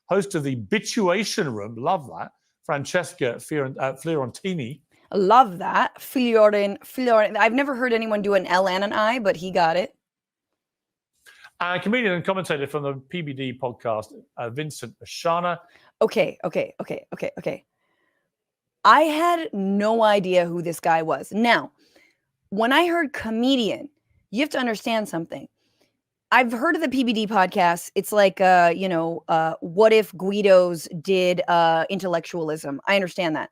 host of the Bitchuation Room. Love that. Francesca Fiorentini. Love that. Fiorin. I've never heard anyone do an L and an I, but he got it. Comedian and commentator from the PBD podcast, Vincent Asana. Okay. I had no idea who this guy was. Now, when I heard comedian, you have to understand something. I've heard of the PBD podcast. It's like, what if Guidos did intellectualism? I understand that.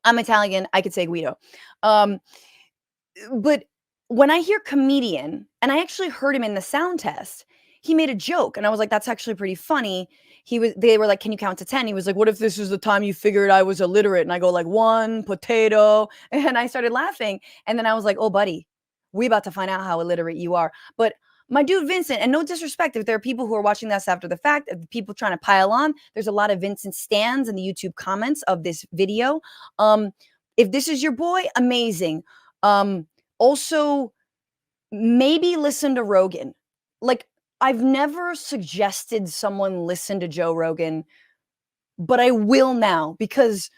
I'm Italian. I could say Guido. But when I hear comedian, and I actually heard him in the sound test, he made a joke. And I was like, that's actually pretty funny. They were like, can you count to 10? He was like, what if this is the time you figured I was illiterate? And I go like, 1 potato. And I started laughing. And then I was like, oh, buddy, we about to find out how illiterate you are. But my dude, Vincent, and no disrespect, if there are people who are watching this after the fact, people trying to pile on, there's a lot of Vincent stans in the YouTube comments of this video. If this is your boy, amazing. Also, maybe listen to Rogan. Like, I've never suggested someone listen to Joe Rogan, but I will now, because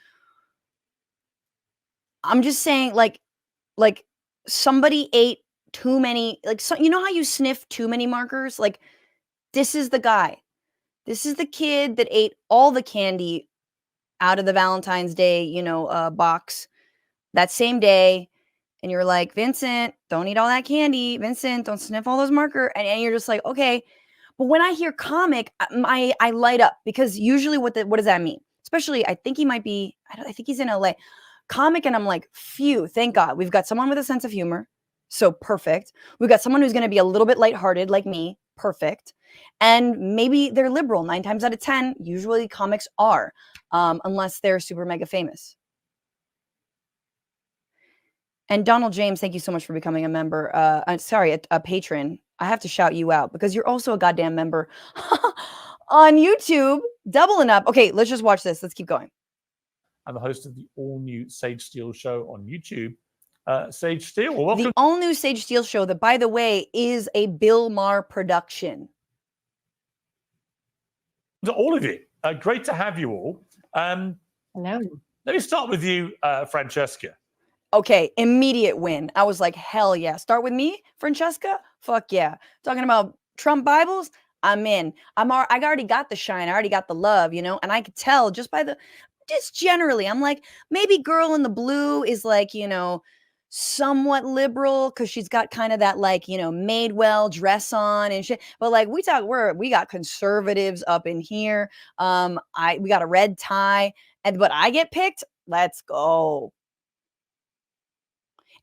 I'm just saying, like somebody ate too many, you know how you sniff too many markers? Like, this is the guy. This is the kid that ate all the candy out of the Valentine's Day, box that same day. And you're like, Vincent, don't eat all that candy. Vincent, don't sniff all those markers. And you're just like, okay. But when I hear comic, I light up, because usually what does that mean? Especially, I think he might be, I think he's in LA. Comic, and I'm like, phew, thank God. We've got someone with a sense of humor. So perfect. We've got someone who's going to be a little bit lighthearted like me. Perfect. And maybe they're liberal. 9 times out of 10, usually comics are, unless they're super mega famous. And Donald James, thank you so much for becoming a member. A patron. I have to shout you out because you're also a goddamn member on YouTube. Doubling up. Okay, let's just watch this. Let's keep going. I'm the host of the all-new Sage Steele show on YouTube. Sage Steele, welcome. The all-new Sage Steele show that, by the way, is a Bill Maher production. To all of you. Great to have you all. Hello. Let me start with you, Francesca. Okay, immediate win. I was like, hell yeah. Start with me, Francesca? Fuck yeah. Talking about Trump Bibles? I'm in. I already got the shine. I already got the love, And I could tell just generally, I'm like, maybe Girl in the Blue is like, somewhat liberal because she's got kind of that Madewell dress on and shit. But like we got conservatives up in here. We got a red tie, but I get picked. Let's go.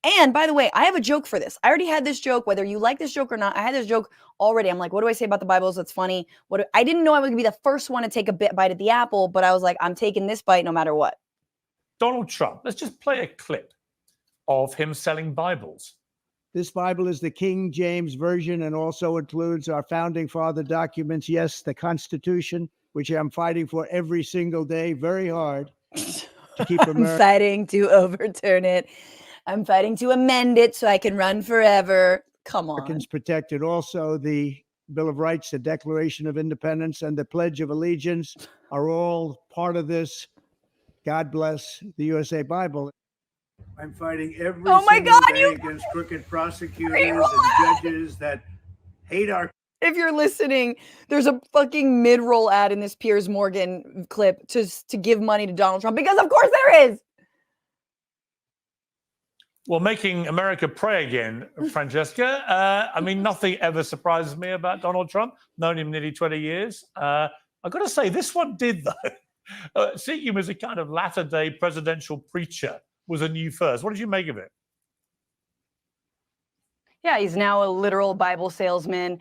And by the way, I have a joke for this. I already had this joke, whether you like this joke or not. I had this joke already. I'm like, what do I say about the Bibles? That's funny. I didn't know I was going to be the first one to take a bite at the apple, but I was like, I'm taking this bite no matter what. Donald Trump. Let's just play a clip of him selling Bibles. This Bible is the King James Version and also includes our founding father documents. Yes, the Constitution, which I'm fighting for every single day, very hard to keep America. I'm fighting to overturn it. I'm fighting to amend it so I can run forever. Come on. Americans protected. Also, the Bill of Rights, the Declaration of Independence, and the Pledge of Allegiance are all part of this. God bless the USA Bible. I'm fighting every single day against crooked prosecutors and judges that hate our. If you're listening, there's a fucking mid-roll ad in this Piers Morgan clip to give money to Donald Trump, because of course there is. Well, making America pray again, Francesca. Nothing ever surprises me about Donald Trump. Known him nearly 20 years. I've got to say, this one did, though. Seeing him as a kind of latter-day presidential preacher was a new first. What did you make of it? Yeah, he's now a literal Bible salesman,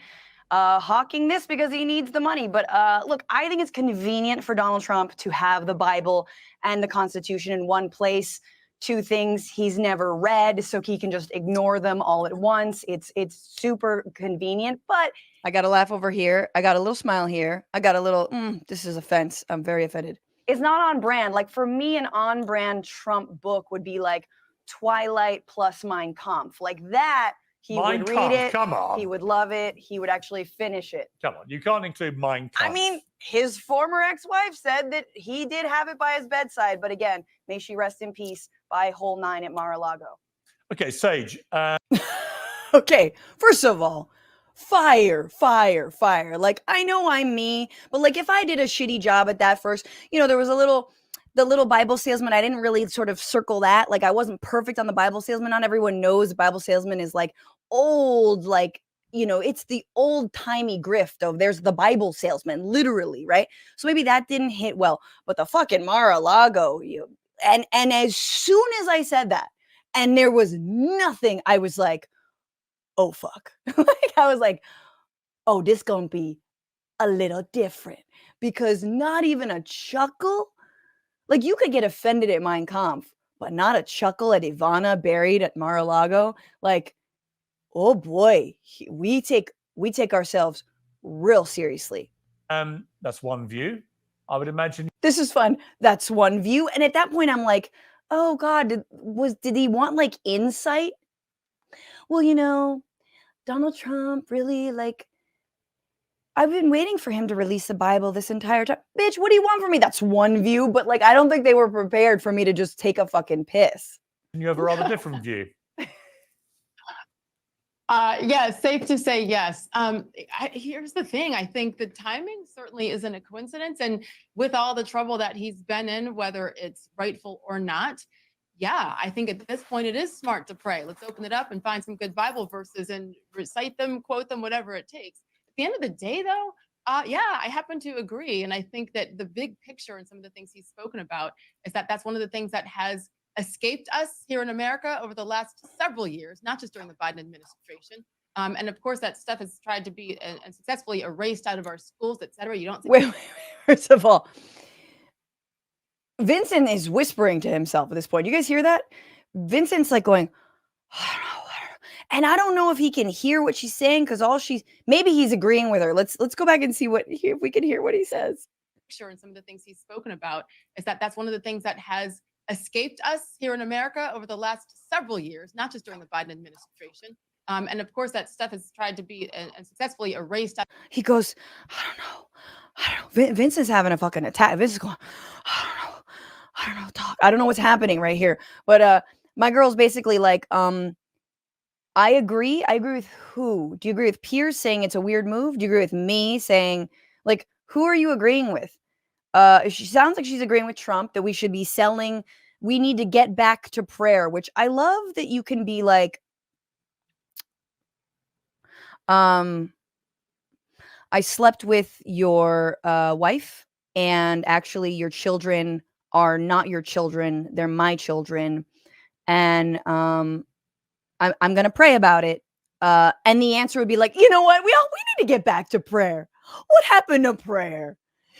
hawking this because he needs the money. But look, I think it's convenient for Donald Trump to have the Bible and the Constitution in one place. 2 things he's never read, so he can just ignore them all at once. It's super convenient, but I got a laugh over here. I got a little smile here. I got a little, this is offense. I'm very offended. It's not on brand. Like for me, an on brand Trump book would be like Twilight plus Mein Kampf. Like that, He Mein would read Kampf, it. come on. He would love it. He would actually finish it. Come on, you can't include Mein Kampf. I mean, his former ex-wife said that he did have it by his bedside, but again, may she rest in peace by whole 9 at Mar-a-Lago. Okay, Sage. Okay, first of all, fire. Like, I know I'm me, but like if I did a shitty job at that first, there was the little Bible salesman, I didn't really sort of circle that. Like, I wasn't perfect on the Bible salesman. Not everyone knows the Bible salesman is like old, like, it's the old timey grift of there's the Bible salesman, literally, right? So maybe that didn't hit well, but the fucking Mar-a-Lago, and as soon as I said that, and there was nothing, I was like, oh fuck. Like, I was like, oh, this gonna be a little different, because not even a chuckle. Like, you could get offended at Mein Kampf, but not a chuckle at Ivana buried at Mar-a-Lago. Like, oh boy, we take ourselves real seriously. That's one view. I would imagine. This is fun. That's one view. And at that point, I'm like, oh God, did he want like insight? Well, Donald Trump really, like, I've been waiting for him to release the Bible this entire time. Bitch, what do you want from me? That's one view, but like, I don't think they were prepared for me to just take a fucking piss. You have a rather different view. Yeah, safe to say yes. Here's the thing. I think the timing certainly isn't a coincidence. And with all the trouble that he's been in, whether it's rightful or not, yeah, I think at this point it is smart to pray. Let's open it up and find some good Bible verses and recite them, quote them, whatever it takes. At the end of the day, though, yeah, I happen to agree. And I think that the big picture and some of the things he's spoken about is that that's one of the things that has escaped us here in America over the last several years, not just during the Biden administration. And of course, that stuff has tried to be and successfully erased out of our schools, et cetera. You don't see. Wait. First of all, Vincent is whispering to himself at this point. You guys hear that? Vincent's like going, I don't know. And I don't know if he can hear what she's saying, because maybe he's agreeing with her. Let's go back and see if we can hear what he says. Sure, and some of the things he's spoken about is that that's one of the things that has escaped us here in America over the last several years, not just during the Biden administration. And of course, that stuff has tried to be and successfully erased. He goes, I don't know. Vince is having a fucking attack. Vince is going, I don't know. Talk. I don't know what's happening right here. But my girl's basically like, I agree. I agree with who? Do you agree with Piers saying it's a weird move? Do you agree with me saying, like, who are you agreeing with? She sounds like she's agreeing with Trump that we should be selling. We need to get back to prayer, which I love that you can be like, I slept with your wife, and actually your children are not your children. They're my children. And I'm going to pray about it. And the answer would be like, you know what? We need to get back to prayer. What happened to prayer?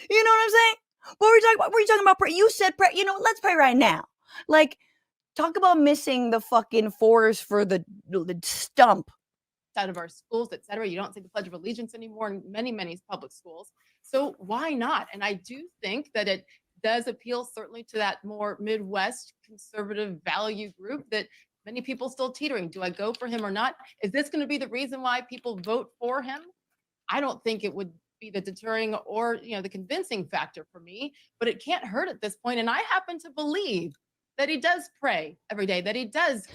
You know what I'm saying? What were you talking about? Were you talking about prayer? You said prayer. Let's pray right now. Like, talk about missing the fucking forest for the stump. Out of our schools, et cetera. You don't see the Pledge of Allegiance anymore in many, many public schools. So why not? And I do think that it does appeal certainly to that more Midwest conservative value group that many people still teetering. Do I go for him or not? Is this going to be the reason why people vote for him? I don't think it would be the deterring or the convincing factor for me, but it can't hurt at this point. And I happen to believe that he does pray every day, that he does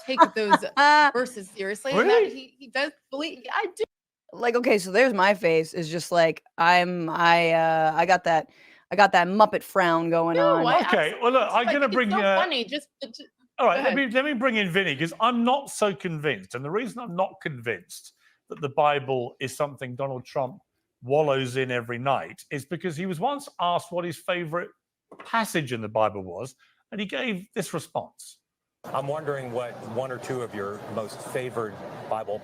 take those verses seriously, Really? and that he does believe. I do. Like, okay, so there's my face is just like I got that Muppet frown going on. Okay, well look, I'm going to bring so funny. Just all right, let me bring in Vinny, because I'm not so convinced. And the reason I'm not convinced that the Bible is something Donald Trump wallows in every night is because he was once asked what his favorite passage in the Bible was, and he gave this response. I'm wondering what one or two of your most favored Bible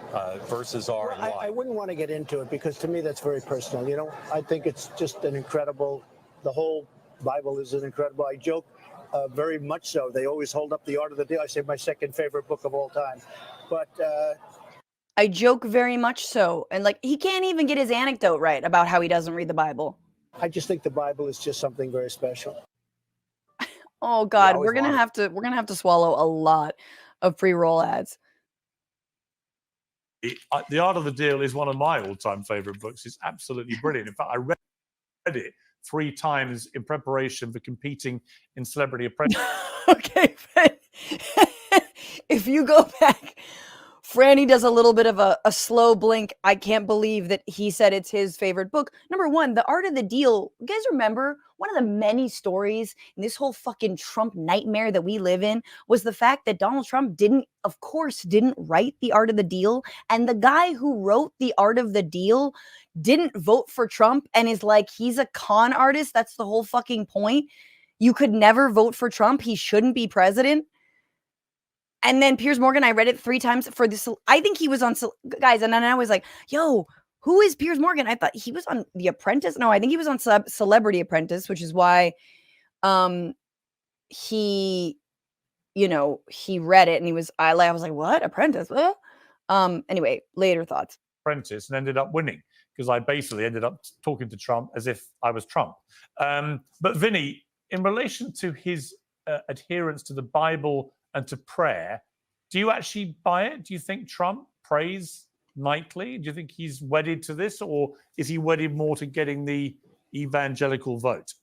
verses are. Well, and why. I wouldn't want to get into it, because to me that's very personal. I think it's just the whole Bible is an incredible. I joke very much so. They always hold up the Art of the Deal. I say my second favorite book of all time. But I joke very much so. And like, he can't even get his anecdote right about how he doesn't read the Bible. I just think the Bible is just something very special. Oh God, we're gonna have to swallow a lot of pre-roll ads. The Art of the Deal is one of my all-time favorite books. It's absolutely brilliant. In fact, I read it 3 times in preparation for competing in Celebrity Apprentice. Okay, but if you go back, Franny does a little bit of a slow blink. I can't believe that he said it's his favorite book. Number one, The Art of the Deal. You guys remember one of the many stories in this whole fucking Trump nightmare that we live in was the fact that Donald Trump didn't write The Art of the Deal. And the guy who wrote The Art of the Deal didn't vote for Trump and is like, he's a con artist. That's the whole fucking point. You could never vote for Trump. He shouldn't be president. And then Piers Morgan, I read it 3 times for this. I think he was on, guys. And then I was like, yo, who is Piers Morgan? I thought he was on The Apprentice. No, I think he was on Celebrity Apprentice, which is why he read it and he was, I was like, what? Apprentice? What? Anyway, later thoughts. Apprentice and ended up winning because I basically ended up talking to Trump as if I was Trump. But Vinny, in relation to his adherence to the Bible and to prayer, do you actually buy it? Do you think Trump prays nightly? Do you think he's wedded to this, or is he wedded more to getting the evangelical vote?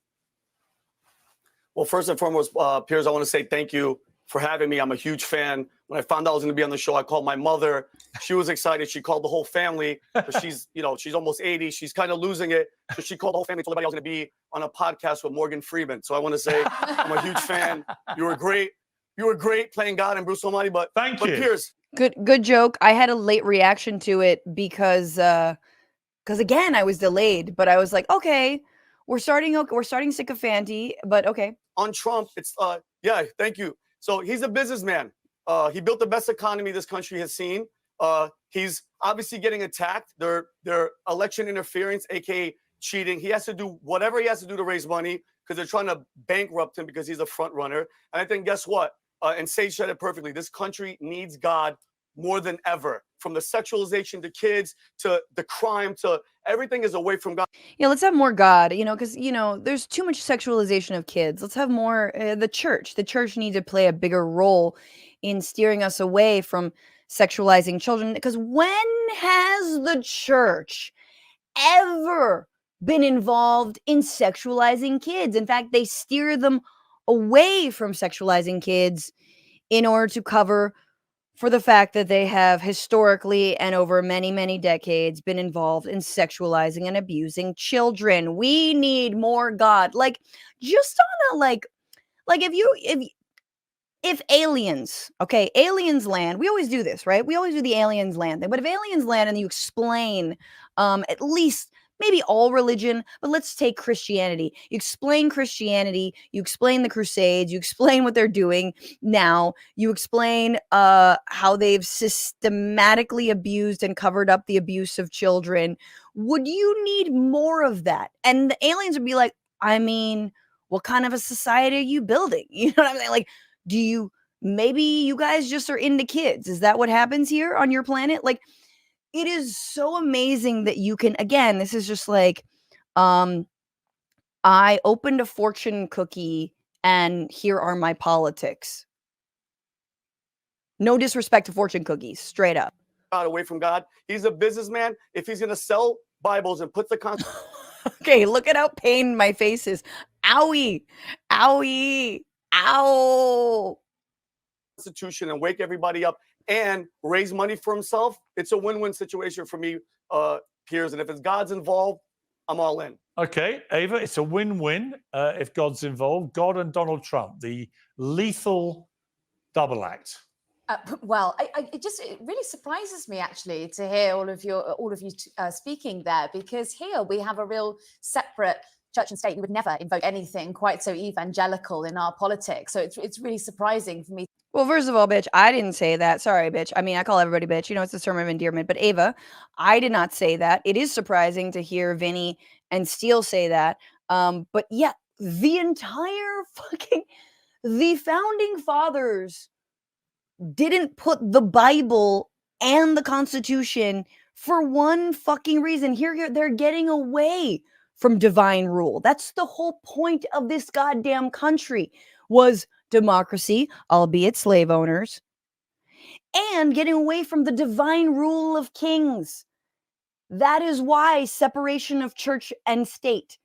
Well, first and foremost, Piers, I want to say thank you for having me. I'm a huge fan. When I found out I was going to be on the show, I called my mother. She was excited. She called the whole family. She's almost 80. She's kind of losing it. So she called the whole family, told everybody I was going to be on a podcast with Morgan Freeman. So I want to say I'm a huge fan. You were great. You were great playing God and Bruce Almighty. But thank you, Piers. Good joke. I had a late reaction to it because again I was delayed. But I was like, okay, we're starting sycophanty, but okay. On Trump, it's thank you. So he's a businessman. He built the best economy this country has seen. He's obviously getting attacked. Their election interference, aka cheating. He has to do whatever he has to do to raise money because they're trying to bankrupt him because he's a front runner. And I think, guess what? And Sage said it perfectly. This country needs God more than ever. From the sexualization to kids to the crime to everything is away from God. Yeah, let's have more God, because, there's too much sexualization of kids. Let's have more the church. The church needs to play a bigger role in steering us away from sexualizing children. Because when has the church ever been involved in sexualizing kids? In fact, they steer them away from sexualizing kids in order to cover for the fact that they have historically and over many, many decades been involved in sexualizing and abusing children. We need more God. Like, just on a if aliens, okay, aliens land, we always do this, right? We always do the aliens land thing. But if aliens land and you explain at least maybe all religion, but let's take Christianity. You explain Christianity, you explain the Crusades, you explain what they're doing now, you explain how they've systematically abused and covered up the abuse of children. Would you need more of that? And the aliens would be like, I mean, what kind of a society are you building? You know what I'm saying? Like, maybe you guys just are into kids? Is that what happens here on your planet? Like, it is so amazing that you can, again, this is just like, I opened a fortune cookie and here are my politics. No disrespect to fortune cookies, straight up. Away from God. He's a businessman. If he's going to sell Bibles and put the okay, look at how pained my face is. Owie, owie, ow. Constitution and wake everybody up and raise money for himself, it's a win-win situation for me, Piers. And if it's God's involved, I'm all in. Okay, Ava, it's a win-win if God's involved. God and Donald Trump, the lethal double act. Well, it really surprises me actually to hear all of you speaking there, because here we have a real separate church and state. We would never invoke anything quite so evangelical in our politics. So it's really surprising for me. Well, first of all, bitch, I didn't say that. Sorry, bitch. I mean, I call everybody bitch. It's a term of endearment. But Ava, I did not say that. It is surprising to hear Vinny and Steele say that. But yeah, the founding fathers didn't put the Bible and the Constitution for one fucking reason. Here they're getting away from divine rule. That's the whole point of this goddamn country, was democracy, albeit slave owners, and getting away from the divine rule of kings. That is why separation of church and state.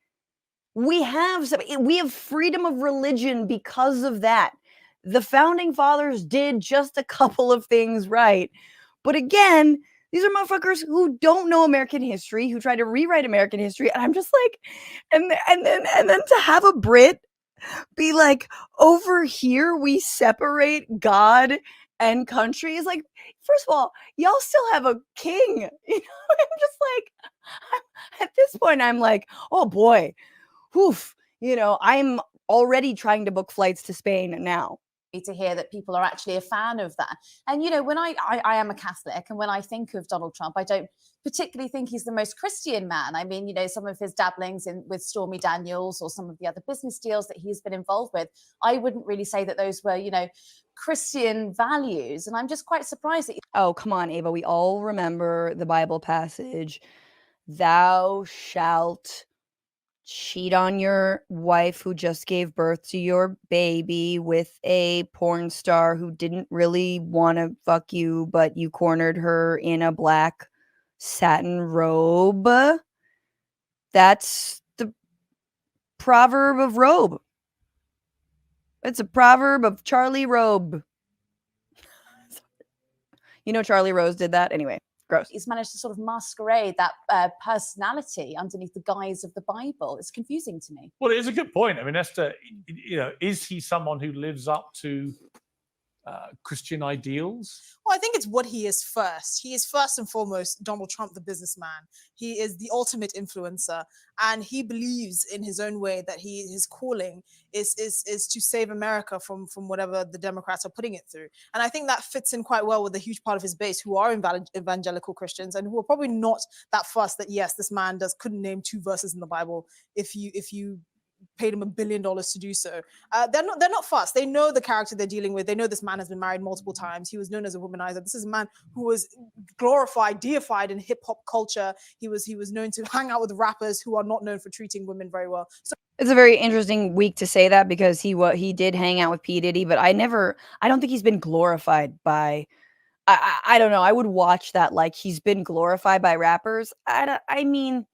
We have freedom of religion because of that. The founding fathers did just a couple of things right. But again, these are motherfuckers who don't know American history, who try to rewrite American history. And I'm just like, and then to have a Brit be like, over here we separate God and country is like, first of all, y'all still have a king. You know, I'm just like, at this point, I'm like, oh boy, oof. You know, I'm already trying to book flights to Spain now. To hear that people are actually a fan of that. And, you know, when I am a Catholic, and when I think of Donald Trump, I don't particularly think he's the most Christian man. I mean, you know, some of his dabblings with Stormy Daniels or some of the other business deals that he's been involved with, I wouldn't really say that those were, you know, Christian values. And I'm just quite surprised that. Oh, come on, Ava. We all remember the Bible passage, thou shalt cheat on your wife who just gave birth to your baby with a porn star who didn't really want to fuck you, but you cornered her in a black satin robe. That's the proverb of robe. It's a proverb of Charlie Robe. You know, Charlie Rose did that anyway. Gross. He's managed to sort of masquerade that personality underneath the guise of the Bible. It's confusing to me. Well, it is a good point. I mean, Esther, you know, is he someone who lives up to Christian ideals? Well, I think it's what he is first. He is first and foremost Donald Trump, the businessman. He is the ultimate influencer, and he believes in his own way that his calling is to save America from whatever the Democrats are putting it through. And I think that fits in quite well with a huge part of his base who are evangelical Christians and who are probably not that fussed that yes, this man couldn't name 2 verses in the Bible if you paid him $1 billion to do so. They're not fussed. They know the character they're dealing with. They know this man has been married multiple times. He was known as a womanizer. This is a man who was glorified, deified in hip hop culture. He was known to hang out with rappers who are not known for treating women very well. So it's a very interesting week to say that because he did hang out with P. Diddy, but I don't think he's been glorified by. I don't know. I would watch that like he's been glorified by rappers. I mean.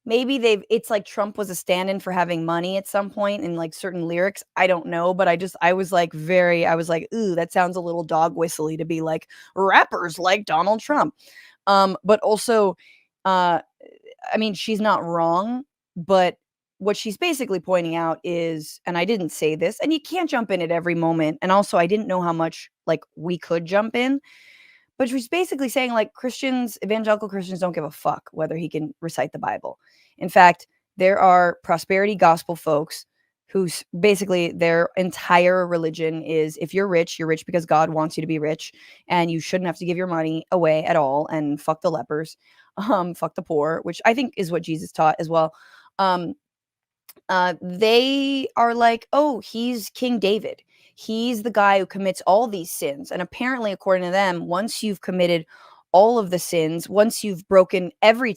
Maybe it's like Trump was a stand-in for having money at some point in like certain lyrics. I don't know, but I was like, ooh, that sounds a little dog whistly to be like rappers like Donald Trump. But also, I mean, she's not wrong, but what she's basically pointing out is, and I didn't say this, and you can't jump in at every moment. And also I didn't know how much like we could jump in. But she's basically saying, like, evangelical Christians don't give a fuck whether he can recite the Bible. In fact, there are prosperity gospel folks who basically their entire religion is if you're rich because God wants you to be rich, and you shouldn't have to give your money away at all, and fuck the lepers, fuck the poor, which I think is what Jesus taught as well. They are like, oh, he's King David. He's the guy who commits all these sins. And apparently, according to them, once you've committed all of the sins, once you've broken every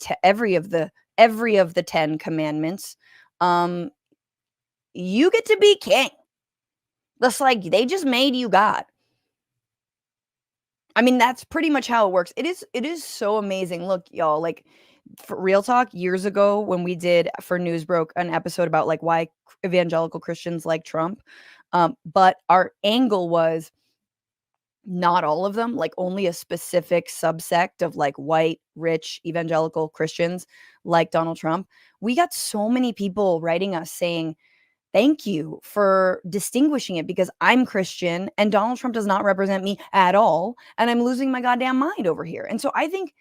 of the 10 commandments, you get to be king. That's like they just made you God. I mean, that's pretty much how it works. It is so amazing. Look, y'all, like for real talk, years ago when we did for Newsbroke an episode about like why evangelical Christians like Trump. But our angle was not all of them, like only a specific subsect of like white, rich, evangelical Christians like Donald Trump. We got so many people writing us saying, thank you for distinguishing it because I'm Christian and Donald Trump does not represent me at all. And I'm losing my goddamn mind over here. And so I think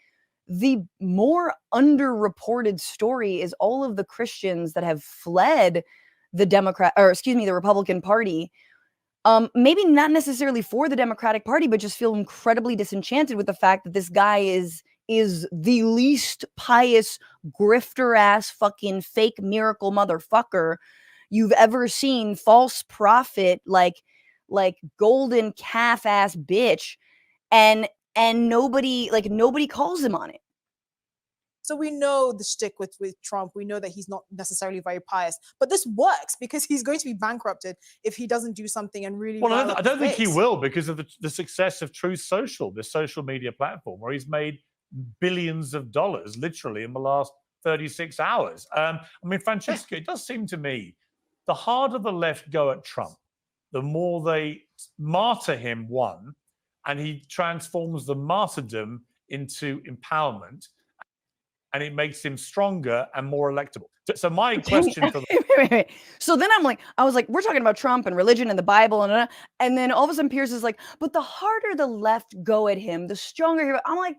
the more underreported story is all of the Christians that have fled the Republican Party, maybe not necessarily for the Democratic Party, but just feel incredibly disenchanted with the fact that this guy is the least pious grifter ass fucking fake miracle motherfucker you've ever seen, false prophet, like golden calf ass bitch, and nobody calls him on it. So we know the shtick with Trump. We know that he's not necessarily very pious, but this works because he's going to be bankrupted if he doesn't do something and really. Well, rile up I don't his think he base. will because of the success of Truth Social, the social media platform, where he's made billions of dollars literally in the last 36 hours. I mean, Francesca, it does seem to me the harder the left go at Trump, the more they martyr him, one, and he transforms the martyrdom into empowerment, and it makes him stronger and more electable. So my question for the So then I was like, we're talking about Trump and religion and the Bible, and then all of a sudden Piers is like, but the harder the left go at him, the stronger he. I'm like,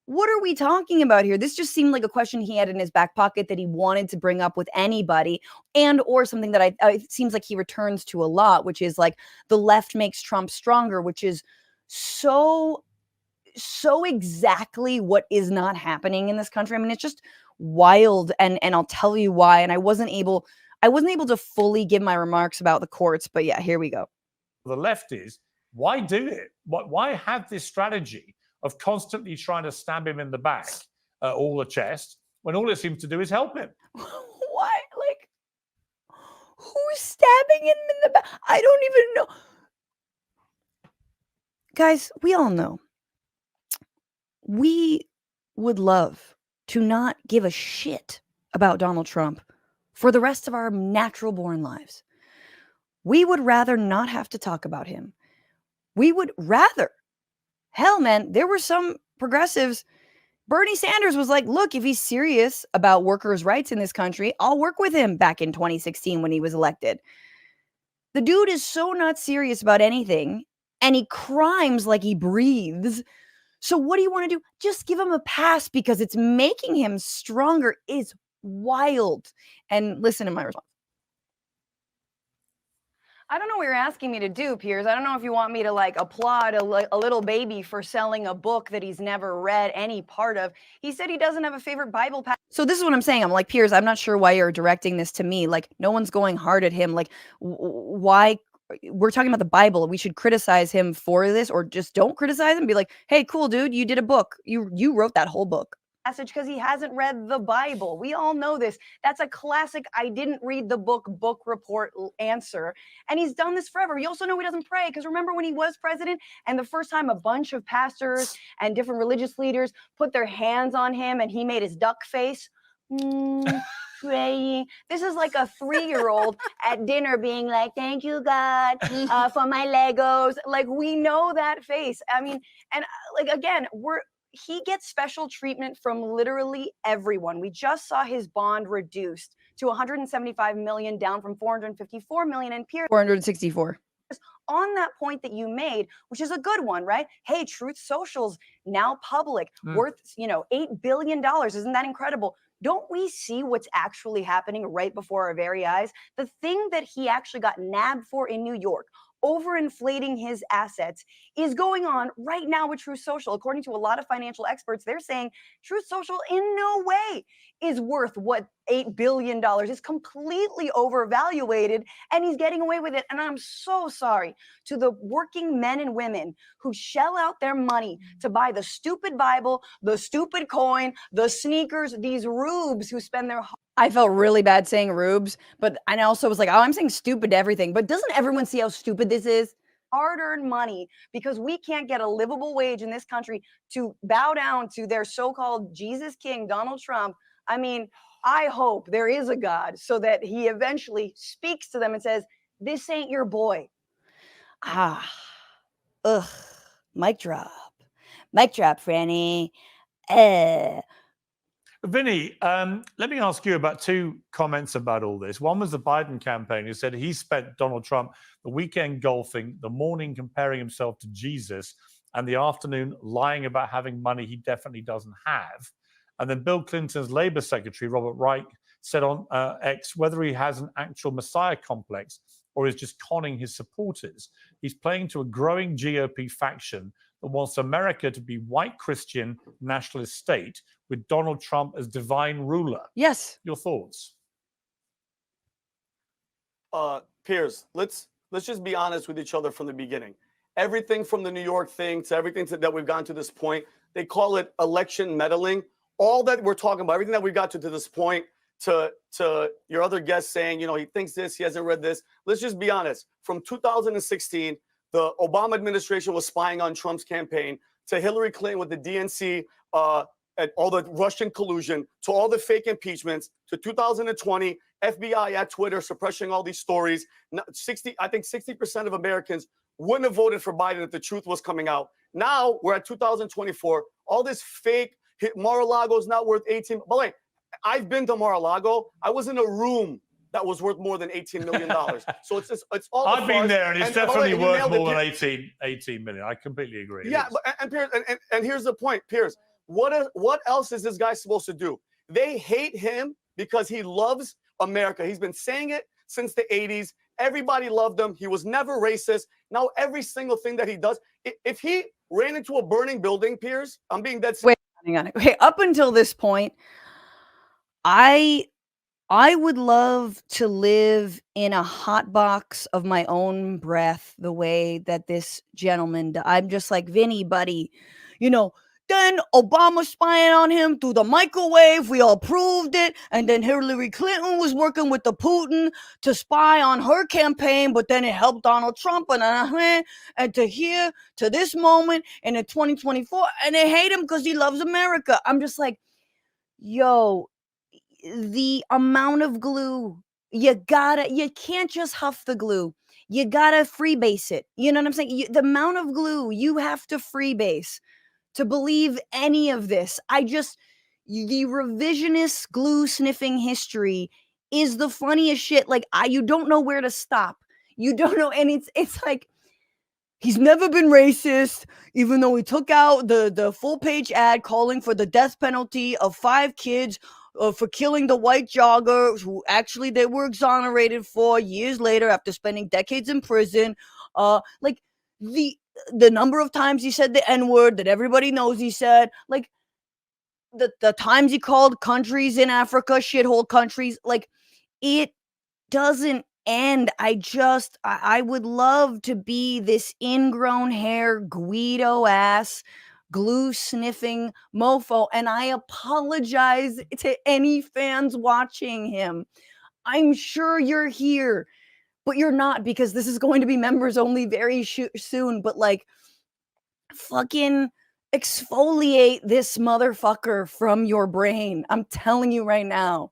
what are we talking about here? This just seemed like a question he had in his back pocket that he wanted to bring up with anybody, and or something that it seems like he returns to a lot, which is like the left makes Trump stronger, which is so exactly what is not happening in this country. I mean, it's just wild, and I'll tell you why. And I wasn't able to fully give my remarks about the courts, but yeah, here we go. The left is, why do it? Why have this strategy of constantly trying to stab him in the back or the chest when all it seems to do is help him? Why? Like, who's stabbing him in the back? I don't even know. Guys, we all know. We would love to not give a shit about Donald Trump for the rest of our natural born lives. We would rather not have to talk about him. We would rather. Hell, man, there were some progressives. Bernie Sanders was like, look, if he's serious about workers' rights in this country, I'll work with him back in 2016 when he was elected. The dude is so not serious about anything, and he crimes like he breathes. So what do you want to do? Just give him a pass because it's making him stronger. It's wild. And listen to my response. I don't know what you're asking me to do, Piers. I don't know if you want me to like applaud a little baby for selling a book that he's never read any part of. He said he doesn't have a favorite Bible passage. So this is what I'm saying. I'm like, Piers, I'm not sure why you're directing this to me. Like, no one's going hard at him. Like, why? We're talking about the Bible. We should criticize him for this, or just don't criticize him. Be like, hey, cool, dude, you did a book. You wrote that whole book. Passage because he hasn't read the Bible. We all know this. That's a classic I didn't read the book report answer. And he's done this forever. You also know he doesn't pray, because remember when he was president and the first time a bunch of pastors and different religious leaders put their hands on him and he made his duck face? Praying. This is like a 3-year-old at dinner being like, thank you, God, for my Legos. Like, we know that face. I mean, and like, again, he gets special treatment from literally everyone. We just saw his bond reduced to 175 million, down from 454 million, and Piers 464. On that point that you made, which is a good one, right? Hey, Truth Social's now public, worth, $8 billion. Isn't that incredible? Don't we see what's actually happening right before our very eyes? The thing that he actually got nabbed for in New York, overinflating his assets, is going on right now with Truth Social. According to a lot of financial experts, they're saying Truth Social in no way is worth what $8 billion is, completely overvaluated, and he's getting away with it. And I'm so sorry to the working men and women who shell out their money to buy the stupid Bible, the stupid coin, the sneakers, these rubes who spend their... I felt really bad saying rubes, but I also was like, oh, I'm saying stupid to everything. But doesn't everyone see how stupid this is? Hard-earned money, because we can't get a livable wage in this country to bow down to their so-called Jesus King, Donald Trump. I mean, I hope there is a God so that he eventually speaks to them and says, this ain't your boy. Mic drop. Mic drop, Franny. Vinny, let me ask you about 2 comments about all this. One was the Biden campaign, who said he spent Donald Trump the weekend golfing, the morning comparing himself to Jesus, and the afternoon lying about having money he definitely doesn't have. And then Bill Clinton's Labor Secretary, Robert Reich, said on X whether he has an actual Messiah complex or is just conning his supporters. He's playing to a growing GOP faction that wants America to be white Christian nationalist state with Donald Trump as divine ruler. Yes. Your thoughts? Piers, let's just be honest with each other from the beginning. Everything from the New York thing to everything that we've gotten to this point, they call it election meddling. all that we're talking about, everything that we got to this point, to your other guest saying, you know, he thinks this, he hasn't read this. Let's just be honest. From 2016, the Obama administration was spying on Trump's campaign, to Hillary Clinton with the DNC and all the Russian collusion, to all the fake impeachments, to 2020, FBI at Twitter suppressing all these stories. I think 60% of Americans wouldn't have voted for Biden if the truth was coming out. Now we're at 2024. All this fake, Mar-a-Lago's not worth 18. By the way, I've been to Mar-a-Lago. I was in a room that was worth more than $18 million. So it's all. I've been there, and it's definitely worth more than Piers. 18 million. I completely agree. Yeah, and Piers, and here's the point, Piers. What else is this guy supposed to do? They hate him because he loves America. He's been saying it since the 80s. Everybody loved him. He was never racist. Now every single thing that he does, if he ran into a burning building, Piers, I'm being dead serious. Wait, hang on. Okay, up until this point, I would love to live in a hot box of my own breath the way that this gentleman I'm just like, Vinny, buddy, you know, then Obama spying on him through the microwave. We all proved it. And then Hillary Clinton was working with the Putin to spy on her campaign, but then it helped Donald Trump. And to here, to this moment, and in 2024, and they hate him because he loves America. I'm just like, yo, the amount of glue, you can't just huff the glue. You gotta freebase it. You know what I'm saying? The amount of glue you have to freebase to believe any of this. The revisionist glue sniffing history is the funniest shit. Like, you don't know where to stop. You don't know. And it's like, he's never been racist, even though he took out the full page ad calling for the death penalty of 5 kids for killing the white jogger who actually they were exonerated for years later after spending decades in prison. Like the number of times he said the N-word that everybody knows he said, like the times he called countries in Africa shithole countries, like it doesn't end. I would love to be this ingrown hair Guido ass glue sniffing mofo, and I apologize to any fans watching him. I'm sure you're here, but you're not, because this is going to be members only very soon. But like, fucking exfoliate this motherfucker from your brain. I'm telling you right now.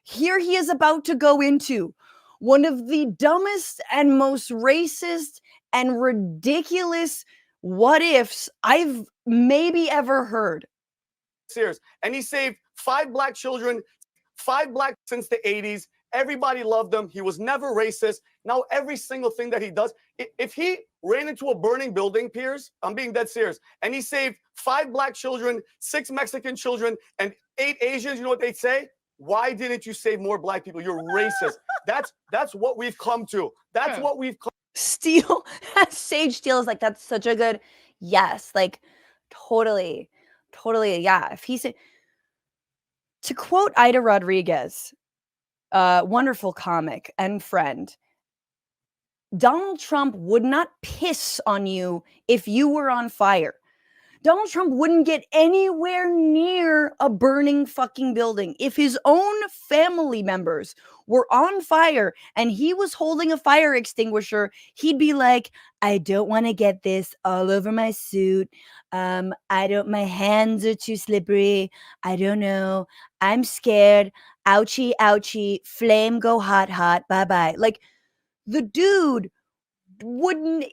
Here he is about to go into one of the dumbest and most racist and ridiculous what ifs I've maybe ever heard. Serious. And he saved 5 black children, 5 black since the 80s. Everybody loved him. He was never racist. Now every single thing that he does, if he ran into a burning building, Piers, I'm being dead serious, and he saved 5 black children, 6 Mexican children, and 8 Asians, you know what they'd say? Why didn't you save more black people? You're racist. That's what we've come to. That's what we've come. Steele, Sage Steele is like, that's such a good yes. Like, totally, yeah. If he said, to quote Ida Rodriguez, wonderful comic and friend, Donald Trump would not piss on you if you were on fire. Donald Trump wouldn't get anywhere near a burning fucking building. If his own family members were on fire and he was holding a fire extinguisher, he'd be like, I don't want to get this all over my suit. My hands are too slippery. I don't know. I'm scared. Ouchie, ouchie. Flame go hot, hot. Bye-bye. Like, the dude wouldn't,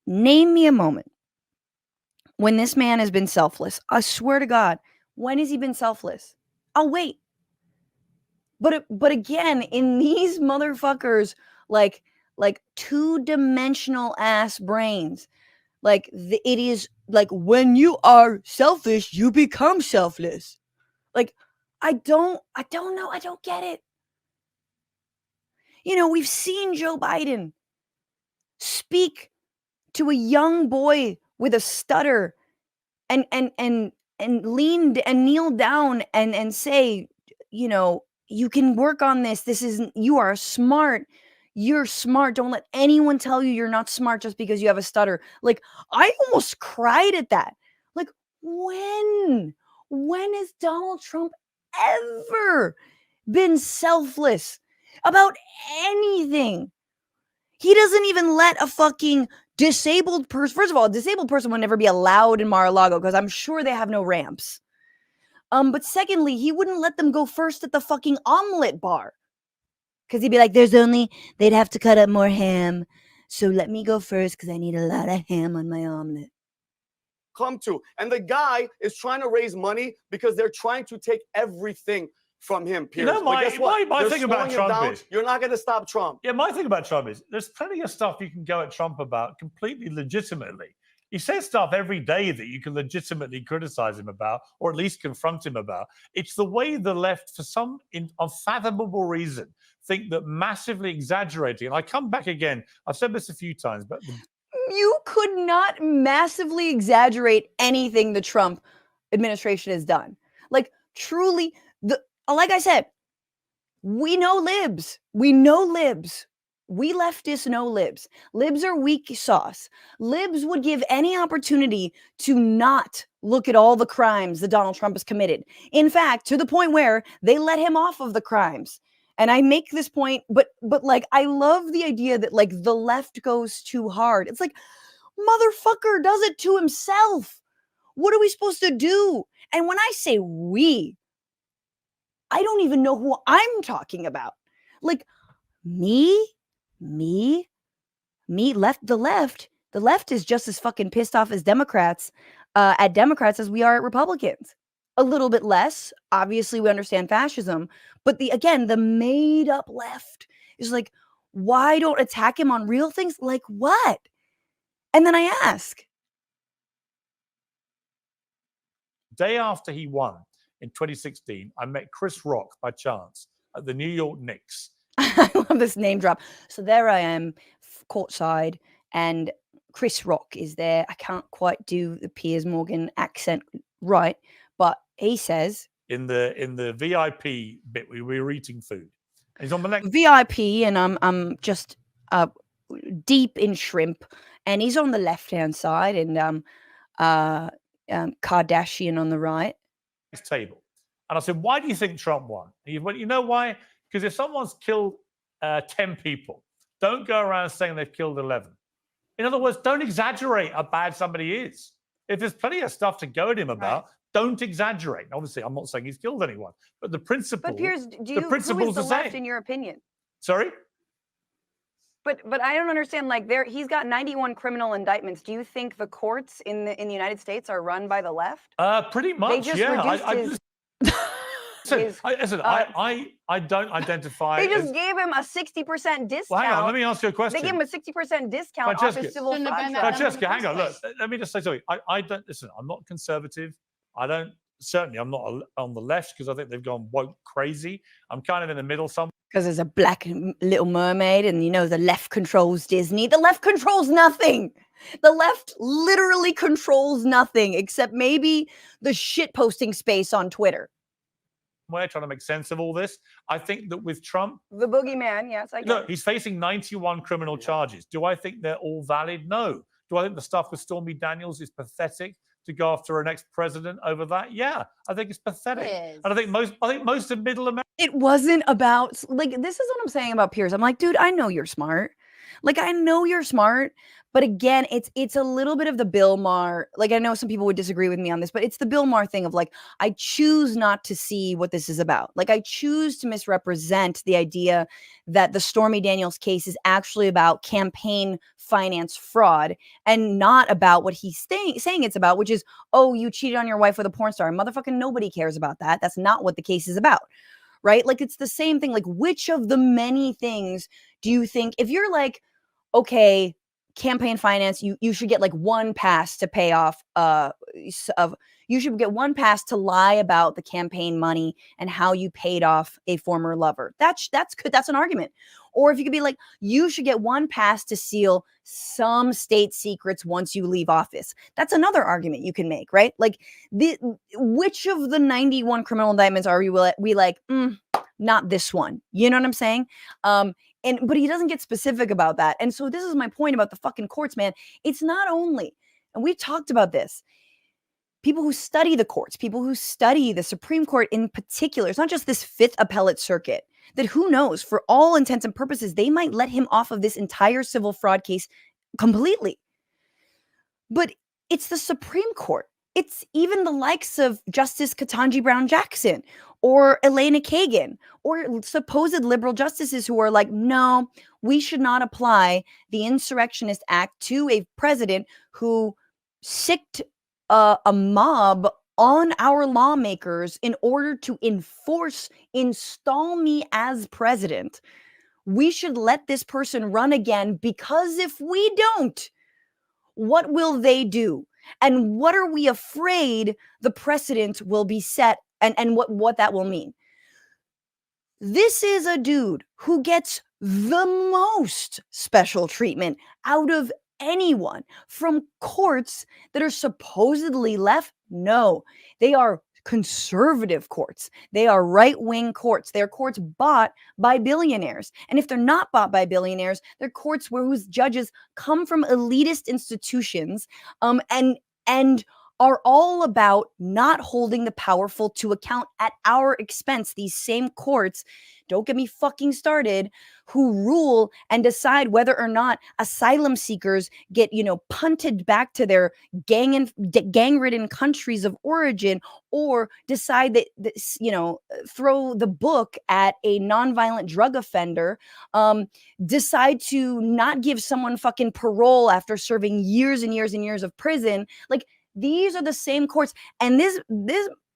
name me a moment when this man has been selfless. I swear to God, when has he been selfless? I'll wait. But again, in these motherfuckers, like 2-dimensional ass brains, like it is like, when you are selfish, you become selfless. Like, I don't know. I don't get it. You know, we've seen Joe Biden speak to a young boy with a stutter and lean and kneel down and say, you know, you can work on this. You are smart. You're smart. Don't let anyone tell you you're not smart just because you have a stutter. Like, I almost cried at that. Like, When has Donald Trump ever been selfless about anything? He doesn't even let a fucking disabled person. First of all, a disabled person would never be allowed in Mar-a-Lago because I'm sure they have no ramps. But secondly, he wouldn't let them go first at the fucking omelet bar. Because he'd be like, they'd have to cut up more ham. So let me go first because I need a lot of ham on my omelet. Come to. And the guy is trying to raise money because they're trying to take everything from him, Piers. You know, But guess what? my They're thing about slowing him Trump down. is, you're not going to stop Trump. yeah, my thing about Trump is there's plenty of stuff you can go at Trump about completely legitimately. He says stuff every day that you can legitimately criticize him about, or at least confront him about. It's the way the left, for some unfathomable reason, think that massively exaggerating. And I come back again. I've said this a few times, but You could not massively exaggerate anything the Trump administration has done. Like, truly, like I said, we know libs. We know libs. We leftists know libs. Libs are weak sauce. Libs would give any opportunity to not look at all the crimes that Donald Trump has committed. In fact, to the point where they let him off of the crimes. And I make this point, but like, I love the idea that like the left goes too hard. It's like, motherfucker does it to himself. What are we supposed to do? And when I say we, I don't even know who I'm talking about. Like me, the left is just as fucking pissed off as Democrats at Democrats as we are at Republicans. A little bit less. Obviously, we understand fascism, but the made up left is like, why don't attack him on real things? Like what? And then I ask. day after he won in 2016, I met Chris Rock by chance at the New York Knicks. I love this name drop. So there I am, courtside, and Chris Rock is there. I can't quite do the Piers Morgan accent right, but he says in the VIP bit, we were eating food. He's on the next VIP, and I'm just deep in shrimp, and he's on the left hand side, and Kardashian on the right. Table, and I said, "Why do you think Trump won?" He went, "You know why? Because if someone's killed 10 people, don't go around saying they've killed 11. In other words, don't exaggerate how bad somebody is. If there's plenty of stuff to go at him about, don't exaggerate. Obviously, I'm not saying he's killed anyone, but the principle. But Piers, who is the the left same. in your opinion? Sorry? But I don't understand. Like, he's got 91 criminal indictments. Do you think the courts in the United States are run by the left? Pretty much. They just yeah. reduced I don't identify. They just gave him a 60% discount. Well, hang on. Let me ask you a question. They gave him a 60% discount off his civil fraud charge. Francesca, hang on. Look, let me just say something. I don't listen. I'm not conservative. I'm not on the left because I think they've gone woke crazy. I'm kind of in the middle somewhere. Because there's a black Little Mermaid, and the left controls Disney. The left controls nothing. The left literally controls nothing except maybe the shit posting space on Twitter. We're trying to make sense of all this. I think that with Trump, the boogeyman, yes, I get look, it. he's facing 91 criminal charges. Do I think they're all valid? No. Do I think the stuff with Stormy Daniels is pathetic? To go after an ex-president over that? Yeah, I think it's pathetic. And I think most of middle America. It wasn't about, like, this is what I'm saying about Piers. I'm like, dude, I know you're smart. Like, I know you're smart. But again, it's a little bit of the Bill Maher. Like, I know some people would disagree with me on this, but it's the Bill Maher thing of like, I choose not to see what this is about. Like, I choose to misrepresent the idea that the Stormy Daniels case is actually about campaign finance fraud and not about what he's saying it's about, which is, oh, you cheated on your wife with a porn star. Motherfucking nobody cares about that. That's not what the case is about. Right? Like, it's the same thing. Like, which of the many things do you think, if you're like, okay, campaign finance, you should get like one pass to pay off you should get one pass to lie about the campaign money and how you paid off a former lover. That's good. That's an argument. Or if you could be like, you should get one pass to steal some state secrets once you leave office. That's another argument you can make, right? Like, which of the 91 criminal indictments are we like, not this one. You know what I'm saying? But he doesn't get specific about that. And so this is my point about the fucking courts, man. It's not only, and we've talked about this, people who study the courts, people who study the Supreme Court in particular. It's not just this Fifth Appellate Circuit, that who knows, for all intents and purposes, they might let him off of this entire civil fraud case completely. But it's the Supreme Court. It's even the likes of Justice Ketanji Brown Jackson or Elena Kagan or supposed liberal justices who are like, no, we should not apply the Insurrectionist Act to a president who sicked a mob on our lawmakers in order to install me as president. We should let this person run again, because if we don't, what will they do? And what are we afraid the precedent will be set, and what that will mean? This is a dude who gets the most special treatment out of anyone from courts that are supposedly left. No, they are conservative courts. They are right-wing courts. They're courts bought by billionaires. And if they're not bought by billionaires, they're courts whose judges come from elitist institutions, and are all about not holding the powerful to account at our expense. These same courts, don't get me fucking started, who rule and decide whether or not asylum seekers get, punted back to their gang-ridden countries of origin, or decide that, throw the book at a nonviolent drug offender, decide to not give someone fucking parole after serving years and years and years of prison. Like, these are the same courts, and this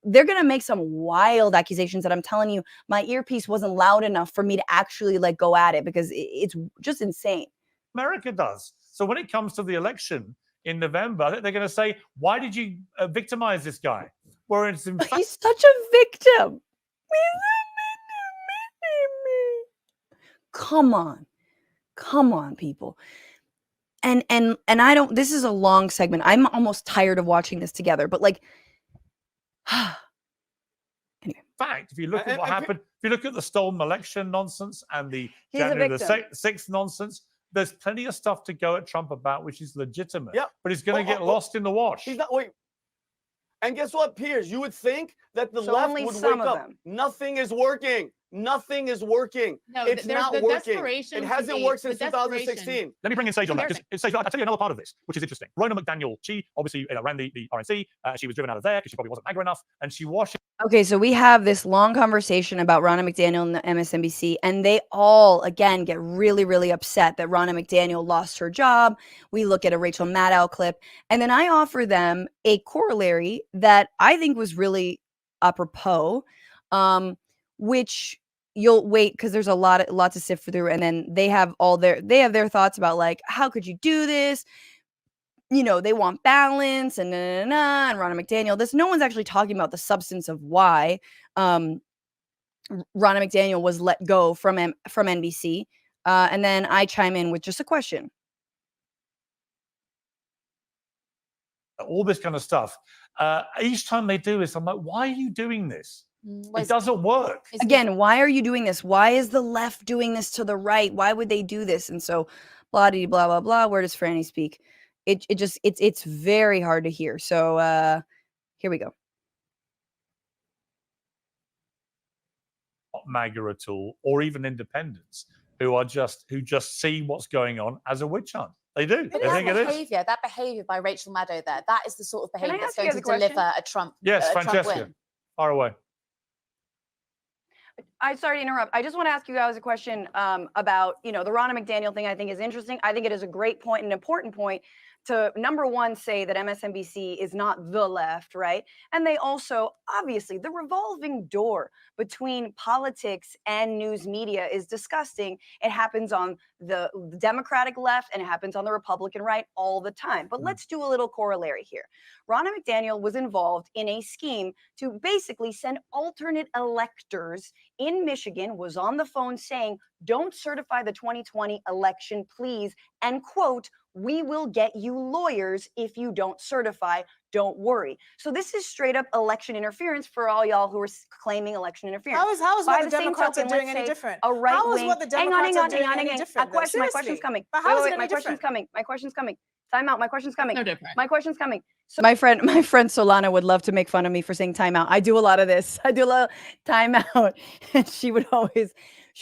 they're going to make some wild accusations that I'm telling you, my earpiece wasn't loud enough for me to actually go at it, because it's just insane. America does. So when it comes to the election in November, I think they're going to say, why did you victimize this guy? Whereas in fact, He's such a victim. Come on, people. And I don't, this is a long segment. I'm almost tired of watching this together, but anyway. Fact, if you look at what happened, if you look at the stolen election nonsense and the He's a January the victim. 6th nonsense, there's plenty of stuff to go at Trump about, which is legitimate. Yeah. But he's going to get lost in the wash. He's not. Wait. And guess what, Piers? You would think that the So left only would some wake of up. them. Nothing is working. Nothing is working. No, it's there's not the working. desperation It to hasn't be- worked the since desperation. 2016. Let me bring in Sage on that. Here's- Because Sage, I'll tell you another part of this, which is interesting. Rona McDaniel, she obviously ran the RNC. She was driven out of there because she probably wasn't MAGA enough, and she washed. Okay, so we have this long conversation about Rona McDaniel and the MSNBC, and they all, again, get really, really upset that Rona McDaniel lost her job. We look at a Rachel Maddow clip, and then I offer them a corollary that I think was really apropos, which you'll wait, because there's a lot to sift through, and then they have their thoughts about how could you do this? They want balance and and Rona McDaniel. No one's actually talking about the substance of why Rona McDaniel was let go from NBC. And then I chime in with just a question. All this kind of stuff. Each time they do this, I'm like, why are you doing this? It doesn't work. Again, why are you doing this? Why is the left doing this to the right? Why would they do this? And so blah blah blah. Where does Franny speak? It's very hard to hear. So here we go. Not MAGA at all, or even independents who just see what's going on as a witch hunt. They do. But They think it is. that behavior by Rachel Maddow there, that is the sort of Can I behavior that's ask you going to guys a question? deliver a Trump Yes, a Trump Francesca. win. Far away. I'm sorry to interrupt. I just want to ask you guys a question about, the Rona McDaniel thing. I think is interesting. I think it is a great point, an important point to, number one, say that MSNBC is not the left, right? And they also, obviously, the revolving door between politics and news media is disgusting. It happens on the Democratic left and it happens on the Republican right all the time. But let's do a little corollary here. Rona McDaniel was involved in a scheme to basically send alternate electors in Michigan, was on the phone saying, don't certify the 2020 election, please. And quote, we will get you lawyers if you don't certify. Don't worry. So this is straight up election interference for all y'all who are claiming election interference. How is By what the same Democrats token, are doing let's any say different? a right How is wing. what the Hang Democrats on, are doing any A different? question. My question's Seriously. coming. But how is it My any question's different? coming. My question's coming. Time out. My question's coming. No different. My question's coming. So my friend Solana would love to make fun of me for saying timeout. I do a lot of this. I do a lot of timeout. And she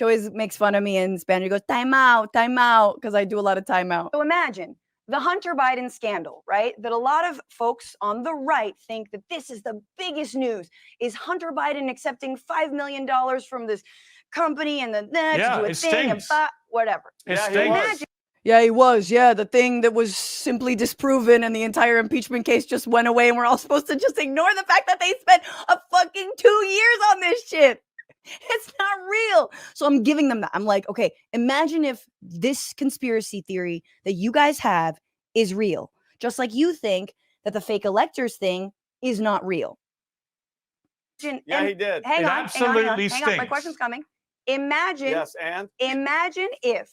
always makes fun of me in Spanish. She goes, timeout, because I do a lot of timeout. So imagine the Hunter Biden scandal, right? That a lot of folks on the right think that this is the biggest news, is Hunter Biden accepting $5 million from this company and then to do a thing and whatever. Yeah, he was. Yeah, he was. Yeah, the thing that was simply disproven and the entire impeachment case just went away and we're all supposed to just ignore the fact that they spent a fucking 2 years on this shit. It's not real. So I'm giving them that. I'm like, okay, imagine if this conspiracy theory that you guys have is real. Just like you think that the fake electors thing is not real. Yeah, he did. Hang on. absolutely Hang on. My stinks. question's coming. Imagine Yes, and Imagine if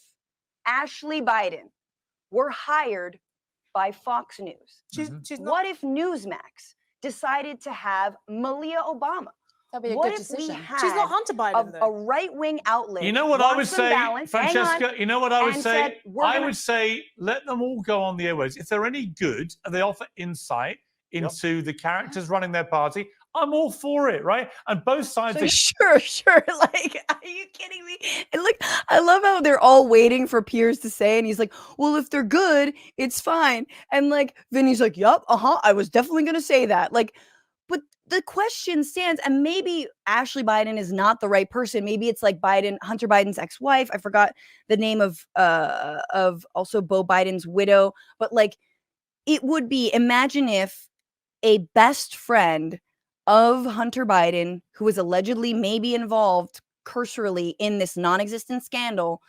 Ashley Biden were hired by Fox News. She's not. What if Newsmax decided to have Malia Obama? That'd be a What good if we decision. had She's not Hunter Biden, a though. right-wing outlet? You know what I would watched them say, balance- hang on, Francesca? You know what I would and say? said, we're I gonna- would say let them all go on the airwaves. If they're any good and they offer insight into the characters running their party, I'm all for it, right? And both sides. So sure. Like, are you kidding me? And look, I love how they're all waiting for Piers to say, and he's like, "Well, if they're good, it's fine." And like, Vinny's like, "Yup, I was definitely gonna say that." Like, but the question stands, and maybe Ashley Biden is not the right person. Maybe it's like Hunter Biden's ex-wife. I forgot the name of also Beau Biden's widow. But like, it would be, imagine if a best friend of Hunter Biden, who was allegedly maybe involved cursorily in this non-existent scandal,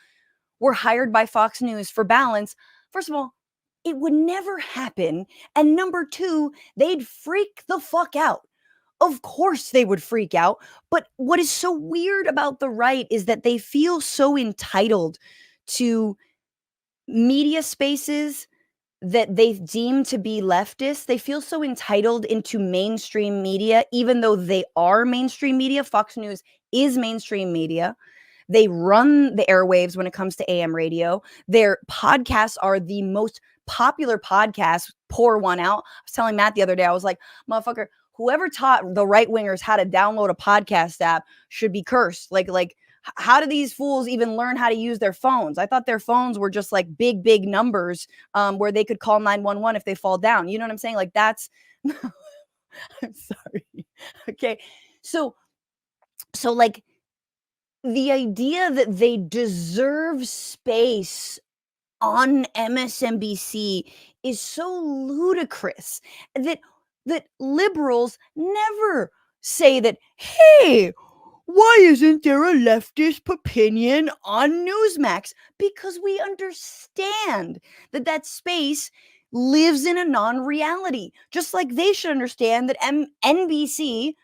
were hired by Fox News for balance. First of all, it would never happen. And number two, they'd freak the fuck out. Of course they would freak out. But what is so weird about the right is that they feel so entitled to media spaces that they deem to be leftist. They feel so entitled into mainstream media, even though they are mainstream media. Fox News is mainstream media. They run the airwaves when it comes to AM radio. Their podcasts are the most popular podcasts. Pour one out. I was telling Matt the other day, I was like, motherfucker, whoever taught the right wingers how to download a podcast app should be cursed. Like, how do these fools even learn how to use their phones? I thought their phones were just like big numbers where they could call 911 if they fall down. You know what I'm saying? Like, that's I'm sorry. Okay. So like, the idea that they deserve space on MSNBC is so ludicrous that liberals never say that, hey, why isn't there a leftist opinion on Newsmax? Because we understand that space lives in a non-reality. Just like they should understand that NBC,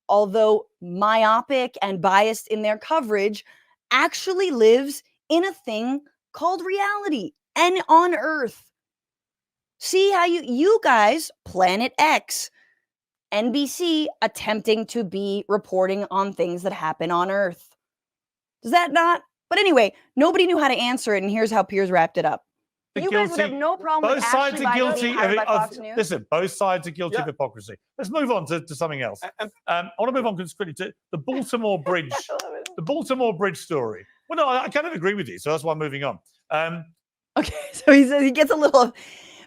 although myopic and biased in their coverage, actually lives in a thing called reality and on Earth. See how you guys, Planet X, NBC attempting to be reporting on things that happen on Earth. Does that not? But anyway, nobody knew how to answer it, and here's how Piers wrapped it up. You guys would have no problem with Ashley Biden being hired by Fox News? Listen, both sides are guilty of hypocrisy. Let's move on to something else. I want to move on quickly to the Baltimore Bridge, the Baltimore Bridge story. Well, no, I kind of agree with you, so that's why I'm moving on. Okay, so he gets a little,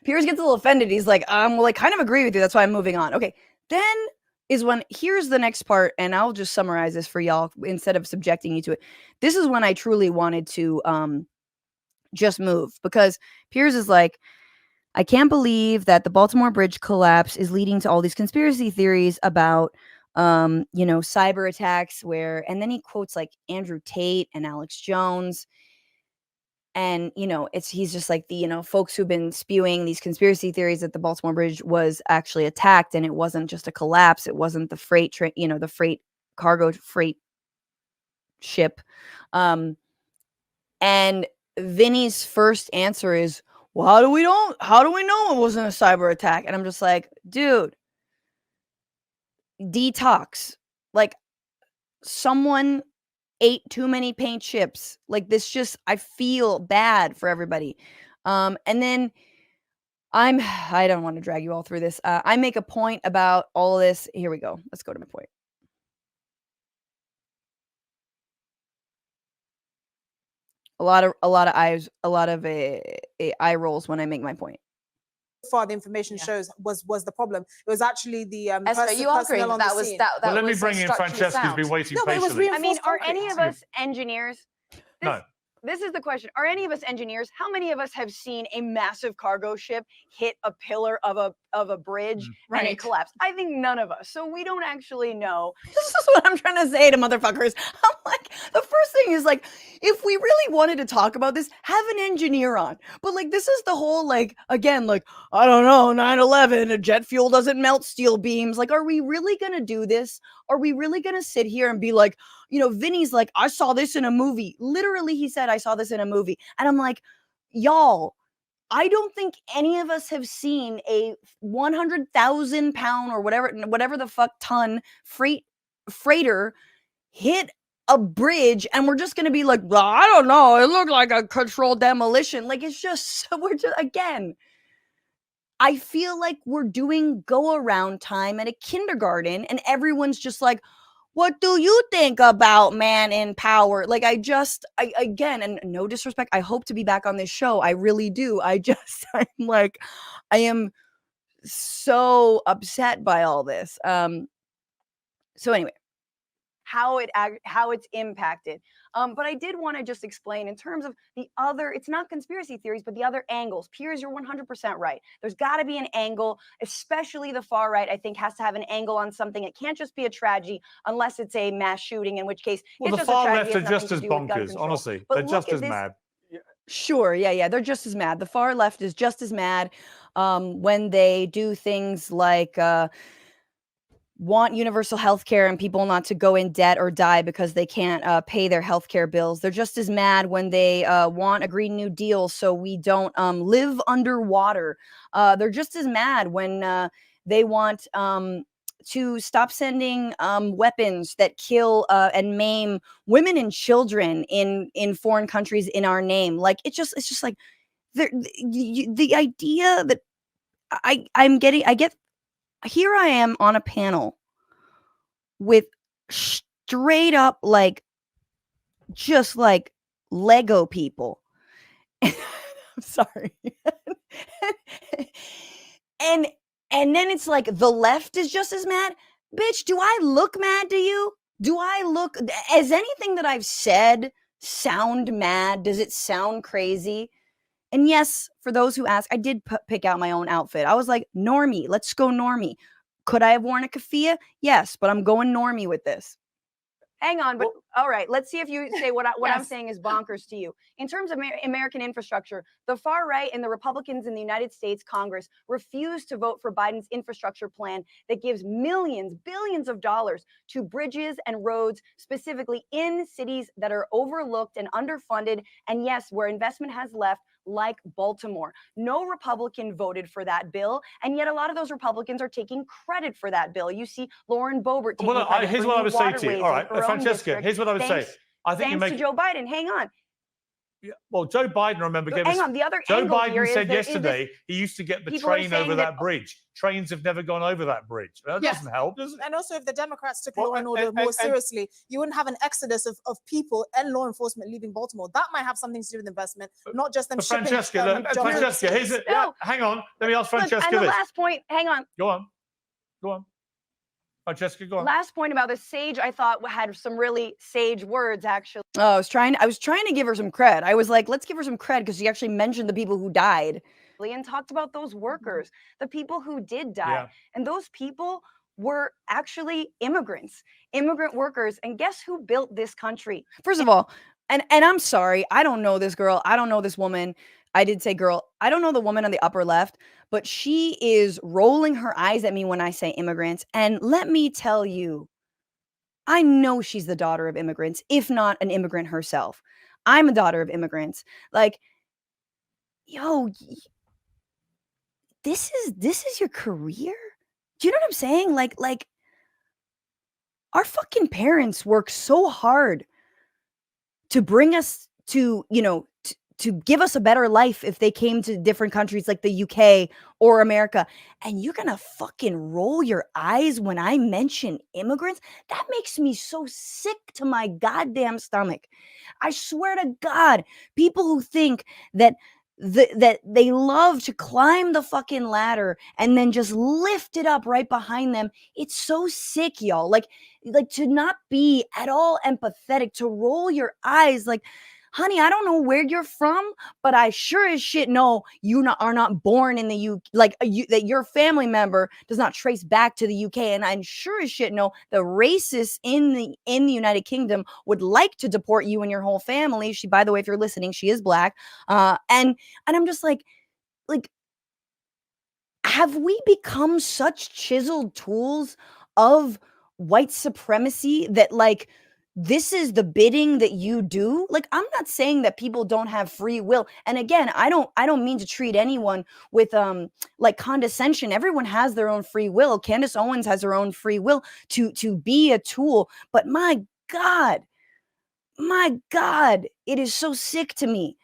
Piers gets a little offended. He's like, well, I kind of agree with you. That's why I'm moving on. Okay, then is when, here's the next part, and I'll just summarize this for y'all instead of subjecting you to it. This is when I truly wanted to just move, because Piers is like, I can't believe that the Baltimore Bridge collapse is leading to all these conspiracy theories about, cyber attacks and then he quotes like Andrew Tate and Alex Jones. And, he's just like the, folks who've been spewing these conspiracy theories that the Baltimore Bridge was actually attacked and it wasn't just a collapse. It wasn't the freight train, the cargo freight ship. And Vinny's first answer is, well, how do we know it wasn't a cyber attack? And I'm just like, dude, detox. Like, someone ate too many paint chips. Like, this just, I feel bad for everybody. And then I don't want to drag you all through this. I make a point about all of this. Here we go. Let's go to my point. A lot of eyes, a lot of eye rolls when I make my point. Far the information shows was the problem. It was actually the Esther, you are agreeing that was that Well, let me was bring in structurally Francesca, who's sound. been waiting No, but it was patiently. I mean, are concrete. any of us engineers? No. This is the question. Are any of us engineers? How many of us have seen a massive cargo ship hit a pillar of a bridge and it Right. collapsed? I think none of us. So we don't actually know. This is what I'm trying to say to motherfuckers. I'm like, the first thing is like, if we really wanted to talk about this, have an engineer on. But like, this is the whole like, again, like, I don't know, 9/11, a jet fuel doesn't melt steel beams. Like, are we really gonna do this? Are we really gonna sit here and be like, you know, Vinny's like, I saw this in a movie. Literally, he said, I saw this in a movie. And I'm like, y'all, I don't think any of us have seen a 100,000 pound or whatever the fuck ton freighter hit a bridge, and we're just gonna be like, well, I don't know, it looked like a controlled demolition. Like, it's just, we're just, again, I feel like we're doing go around time at a kindergarten, and everyone's just like, what do you think about man in power? Like, again, and no disrespect, I hope to be back on this show. I really do. I'm like, I am so upset by all this. So anyway, how it's impacted. But I did want to just explain in terms of the other, it's not conspiracy theories, but the other angles. Piers, you're 100% right. There's got to be an angle, especially the far right, I think, has to have an angle on something. It can't just be a tragedy unless it's a mass shooting, in which case Well, it's the just a far tragedy. left are It has just nothing as to do with gun bonkers, control. honestly. But They're look just at as this- mad. Sure, yeah, they're just as mad. The far left is just as mad when they do things like want universal health care and people not to go in debt or die because they can't pay their health care bills. They're just as mad when they want a Green New Deal so we don't live underwater. They're just as mad when they want to stop sending weapons that kill and maim women and children in foreign countries in our name. Like, it's just like the idea that I get here I am on a panel with straight up like just like Lego people. I'm sorry. and then it's like the left is just as mad. Bitch, do I look mad to you? Do I look, as anything that I've said sound mad? Does it sound crazy? And yes, for those who ask, I did pick out my own outfit. I was like, normie, let's go normie. Could I have worn a keffiyeh? Yes, but I'm going normie with this. Hang on, but all right, let's see if you say what I'm Yes. saying is bonkers to you. In terms of American infrastructure, the far right and the Republicans in the United States Congress refuse to vote for Biden's infrastructure plan that gives millions, billions of dollars to bridges and roads, specifically in cities that are overlooked and underfunded, and yes, where investment has left, like Baltimore. No Republican voted for that bill, and yet a lot of those Republicans are taking credit for that bill. You see Lauren Boebert taking Well, credit here's for what I new would say to you. waterways All in right, her own Francesca, district. here's what I would say. I think you Thanks make to Joe Biden. Hang on. Yeah, well, Joe Biden, remember, gave Hang us. on. The other Joe angle here Biden is said that- is this- yesterday he used to get the people are train saying over that- that bridge. Trains have never gone over that bridge. That Yes. doesn't help, does it? And also, if the Democrats took Well, law and order and- more and- seriously, you wouldn't have an exodus of people and law enforcement leaving Baltimore. That might have something to do with investment, not just them But shipping. Francesca, look, jobs Francesca, overseas. here's it. No. Hang on. Let me ask Look, Francesca and the this. last point, hang on. Go on. Go on. Francesca, go on. Last point about the sage, I thought had some really sage words, actually. Oh, I was trying to give her some cred. I was like, let's give her some cred because she actually mentioned the people who died and talked about those workers, the people who did die. Yeah. And those people were actually immigrants, immigrant workers. And guess who built this country? First of all, and I'm sorry, I don't know this girl. I don't know this woman. I did say girl. I don't know the woman on the upper left, but she is rolling her eyes at me when I say immigrants. And let me tell you, I know she's the daughter of immigrants, if not an immigrant herself. I'm a daughter of immigrants. Like, yo, this is your career? Do you know what I'm saying? Like our fucking parents work so hard to bring us to, to give us a better life if they came to different countries like the UK or America. And you're gonna fucking roll your eyes when I mention immigrants? That makes me so sick to my goddamn stomach. I swear to God, people who think that that they love to climb the fucking ladder and then just lift it up right behind them. It's so sick, y'all. Like to not be at all empathetic, to roll your eyes like, honey, I don't know where you're from, but I sure as shit know you are not born in the UK, that your family member does not trace back to the UK. And I'm sure as shit know the racists in the United Kingdom would like to deport you and your whole family. She, by the way, if you're listening, she is Black. And I'm just like, have we become such chiseled tools of white supremacy that this is the bidding that you do? Like, I'm not saying that people don't have free will. And again, I don't mean to treat anyone with condescension. Everyone has their own free will. Candace Owens has her own free will to be a tool. But my God, it is so sick to me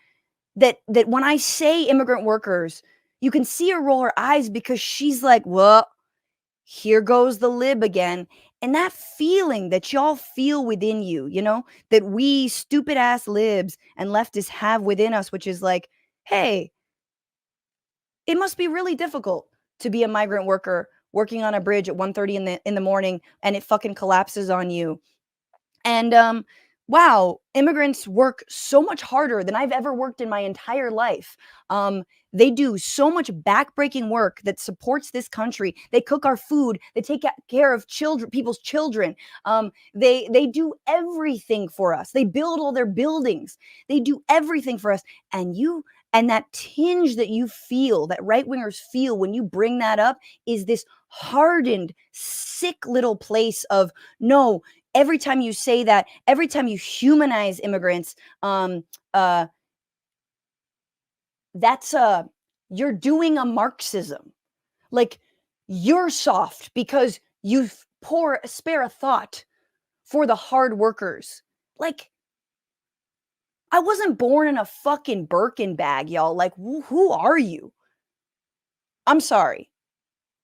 that when I say immigrant workers, you can see her roll her eyes because she's like, well, here goes the lib again. And that feeling that y'all feel within you, that we stupid ass libs and leftists have within us, which is like, hey, it must be really difficult to be a migrant worker working on a bridge at 1:30 in the morning and it fucking collapses on you. And wow, immigrants work so much harder than I've ever worked in my entire life. They do so much backbreaking work that supports this country. They cook our food. They take care of people's children. They do everything for us. They build all their buildings. They do everything for us. And that tinge that you feel, that right wingers feel when you bring that up, is this hardened, sick little place of no. Every time you say that, every time you humanize immigrants, that's you're doing a Marxism. Like, you're soft because you spare a thought for the hard workers. Like, I wasn't born in a fucking Birkin bag, y'all. Like, who are you? I'm sorry.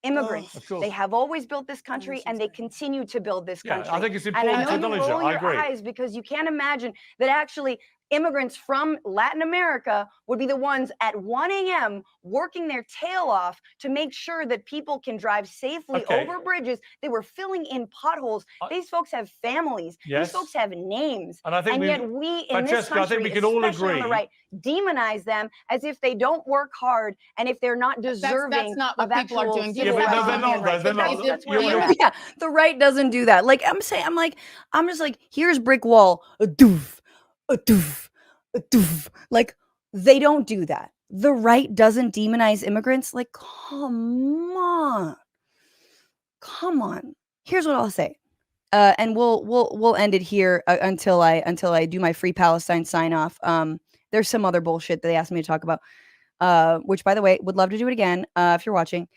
Immigrants, they have always built this country and they continue to build this country. I think it's And important I to know acknowledge you that. roll I your agree. eyes because you can't imagine that actually immigrants from Latin America would be the ones at 1 a.m. working their tail off to make sure that people can drive safely over bridges. They were filling in potholes. These folks have families. Yes. These folks have names. And I think yet we in this Francesca, I think country, we can all especially on the agree. right, demonize them as if they don't work hard and if they're not deserving That's not what of people are actual doing. civil People but are no, they're doing not, it. though. They're That's- not. that's where You're- we're at. Yeah, the right doesn't do that. Like I'm just like, here's brick wall, a doof, a doof, a doof. Like they don't do that. The right doesn't demonize immigrants. Like, come on. Here's what I'll say. And we'll end it here until I do my Free Palestine sign off. There's some other bullshit that they asked me to talk about. Which, by the way, would love to do it again if you're watching.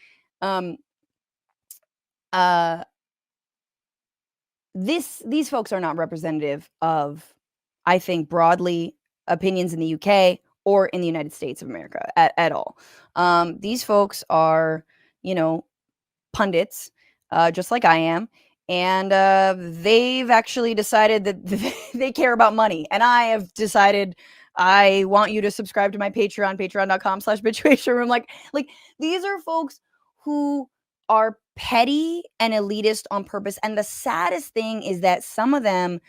These folks are not representative of, I think, broadly opinions in the UK or in the United States of America at all. These folks are, pundits, just like I am. And they've actually decided that they care about money. And I have decided I want you to subscribe to my Patreon, patreon.com/bitchuation room. Like these are folks who are petty and elitist on purpose. And the saddest thing is that some of them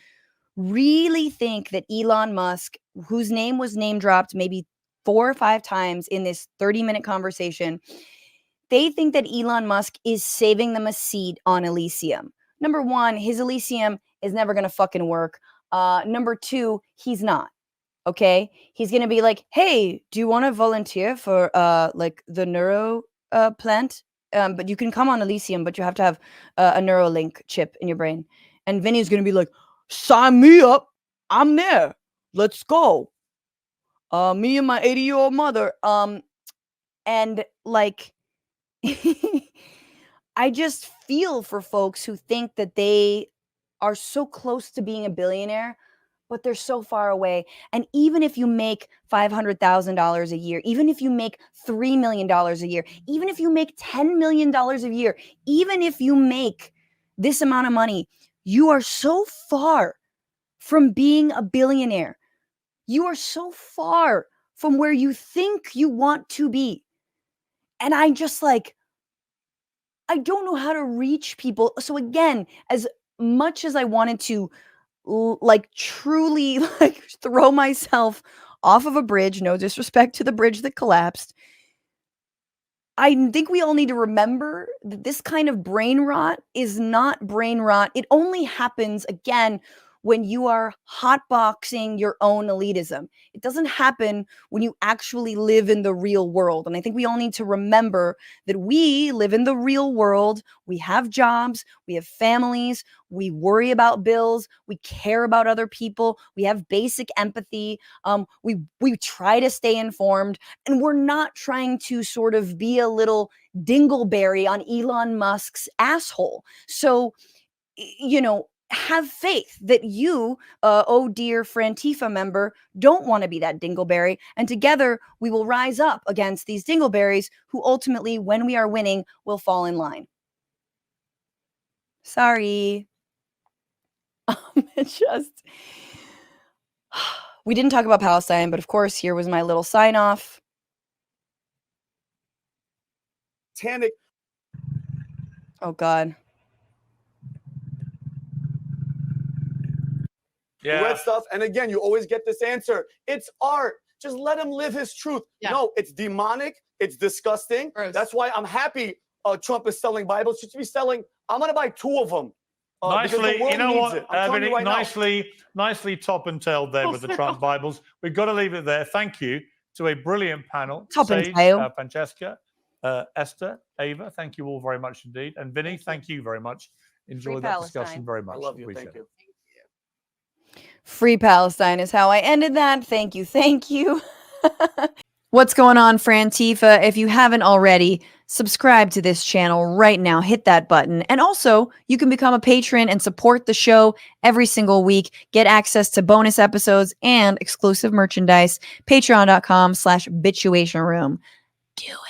really think that Elon Musk, whose name was name dropped maybe 4 or 5 times in this 30-minute conversation, they think that Elon Musk is saving them a seat on Elysium. Number one, his Elysium is never going to fucking work. Number two, he's not. Okay? He's going to be like, hey, do you want to volunteer for the neuro plant? But you can come on Elysium, but you have to have a Neuralink chip in your brain. And Vinny's going to be like, sign me up. I'm there. Let's go. me and my 80-year-old mother. And like, I just feel for folks who think that they are so close to being a billionaire, but they're so far away. And even if you make $500,000 a year, even if you make $3 million a year, even if you make $10 million a year, even if you make this amount of money, you are so far from being a billionaire. You are so far from where you think you want to be. And I just like, I don't know how to reach people. So again, as much as I wanted to like truly like throw myself off of a bridge, no disrespect to the bridge that collapsed, I think we all need to remember that this kind of brain rot is not brain rot. It only happens again when you are hotboxing your own elitism. It doesn't happen when you actually live in the real world. And I think we all need to remember that we live in the real world. We have jobs, we have families, we worry about bills, we care about other people, we have basic empathy, we try to stay informed, and we're not trying to sort of be a little dingleberry on Elon Musk's asshole. So, you know, have faith that you, oh dear Frantifa member, don't want to be that dingleberry. And together we will rise up against these dingleberries who ultimately, when we are winning, will fall in line. Sorry. It's just, we didn't talk about Palestine, but of course, here was my little sign off. Titanic. Oh, God. Yeah. Read stuff, and again, you always get this answer. It's art. Just let him live his truth. Yeah. No, it's demonic. It's disgusting. Gross. That's why I'm happy Trump is selling Bibles. He should be selling. I'm gonna buy 2 of them. Because the Nicely, world you know needs what, it. I'm telling you Vinny, right nicely top and tailed there with the Trump Bibles. We've got to leave it there. Thank you to a brilliant panel. Top and Sage, tail. Francesca, Esther, Ava, thank you all very much indeed. And Vinny, thank you very much. Enjoyed that Palestine. discussion very now. much. I love you. Appreciate Thank it. you. Free Palestine is how I ended that. Thank you. Thank you. What's going on, Frantifa? If you haven't already, subscribe to this channel right now. Hit that button. And also, you can become a patron and support the show every single week. Get access to bonus episodes and exclusive merchandise. Patreon.com/bitchuation room. Do it.